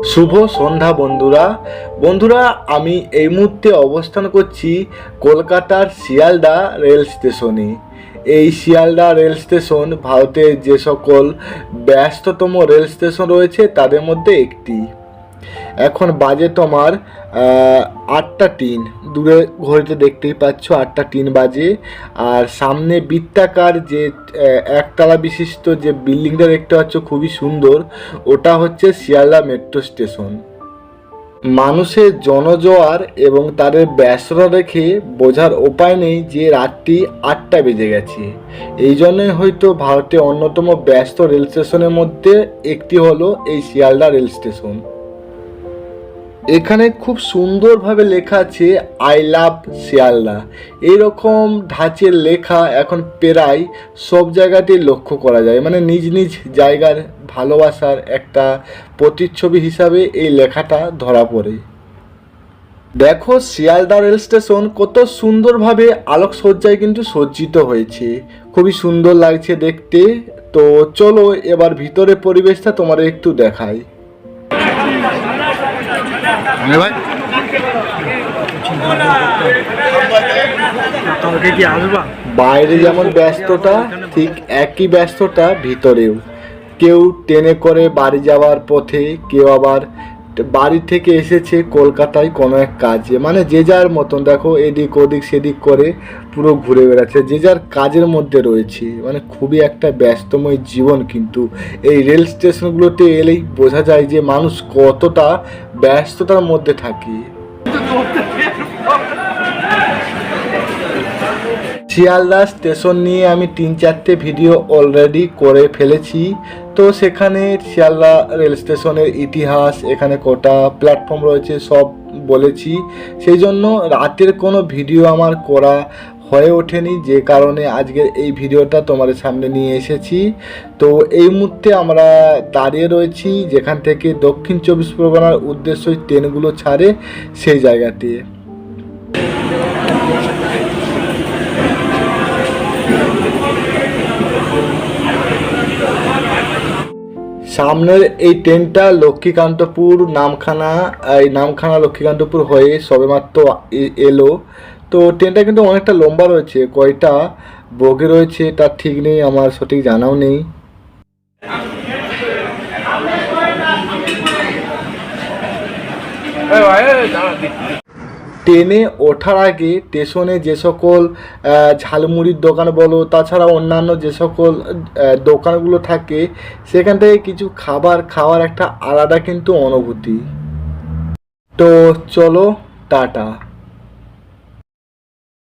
শুভ সন্ধ্যা বন্ধুরা। বন্ধুরা, আমি এই মুহূর্তে অবস্থান করছি কলকাতার শিয়ালদা রেল স্টেশনে। এই শিয়ালদা রেল স্টেশন ভারতের যে সকল ব্যস্ততম রেল স্টেশন রয়েছে তাদের মধ্যে একটি। এখন বাজে তোমার 8টা 3, দূরে ঘড়িতে দেখতেই পাচ্ছ 8টা 3 বাজে। আর সামনে বৃত্তাকার যে একতলা বিশিষ্ট যে বিল্ডিংটা দেখতে পাচ্ছ খুবই সুন্দর, ওটা হচ্ছে শিয়ালদা মেট্রো স্টেশন। মানুষের জনজোয়ার এবং তাদের ব্যস্ততা দেখে বোঝার উপায় নেই যে রাত্রি 8টা বেজে গেছে। এই জন্যই হয়তো ভারতের অন্যতম ব্যস্ত রেল স্টেশনের মধ্যে একটি হলো এই শিয়ালদা রেল স্টেশন। এখানে খুব সুন্দরভাবে লেখা আছে আই লাভ শিয়ালদা। এইরকম ধাঁচের লেখা এখন প্রায় সব জায়গাতেই লক্ষ্য করা যায়, মানে নিজ নিজ জায়গার ভালোবাসার একটা প্রতিচ্ছবি হিসাবে এই লেখাটা ধরা পড়ে। দেখো শিয়ালদা রেল স্টেশন কত সুন্দরভাবে আলোকসজ্জায় কিন্তু সজ্জিত হয়েছে, খুবই সুন্দর লাগছে দেখতে। তো চলো এবার ভিতরে পরিবেশটা তোমাদের একটু দেখাই। বাইরে যেমন ব্যস্ততা ঠিক একই ব্যস্ততা ভিতরেও। কেউ ট্রেনে করে বাড়ি যাওয়ার পথে, কেউ আবার বাড়ি থেকে এসেছে কলকাতায় কোনো এক কাজে, মানে যে যার মতন দেখো এদিক ওদিক সেদিক করে পুরো ঘুরে বেড়াচ্ছে, যে যার কাজের মধ্যে রয়েছে। মানে খুবই একটা ব্যস্তময় জীবন, কিন্তু এই রেল স্টেশনগুলোতে এলেই বোঝা যায় যে মানুষ কতটা ব্যস্ততার মধ্যে থাকে। শিয়ালদা স্টেশন নিয়ে আমি 3-4টে ভিডিও অলরেডি করে ফেলেছি। তো সেখানে শিয়ালদা রেল স্টেশনের ইতিহাস, এখানে কটা প্ল্যাটফর্ম রয়েছে সব বলেছি। সেই জন্য রাতের কোনো ভিডিও আমার করা হয়ে ওঠেনি, যে কারণে আজকের এই ভিডিওটা তোমাদের সামনে নিয়ে এসেছি। তো এই মুহূর্তে আমরা দাঁড়িয়ে রয়েছি যেখান থেকে দক্ষিণ 24 পরগনার উদ্দেশ্যে ট্রেনগুলো ছাড়ে সেই জায়গাতে। সামনের এই ট্রেনটা লক্ষ্মীকান্তপুর নামখানা, এই নামখানা লক্ষ্মীকান্তপুর হয়ে সবেমাত্র এলো। তো ট্রেনটা কিন্তু অনেকটা লম্বা রয়েছে, কয়টা বগি রয়েছে তার ঠিক নেই, আমার সঠিক জানাও নেই। ট্রেনে ওঠার আগে স্টেশনে যে সকল ঝালমুড়ির দোকান বলো, তাছাড়া অন্যান্য যে সকল দোকানগুলো থাকে, সেখান থেকে কিছু খাবার খাওয়ার একটা আলাদা কিন্তু অনুভূতি। তো চলো টাটা।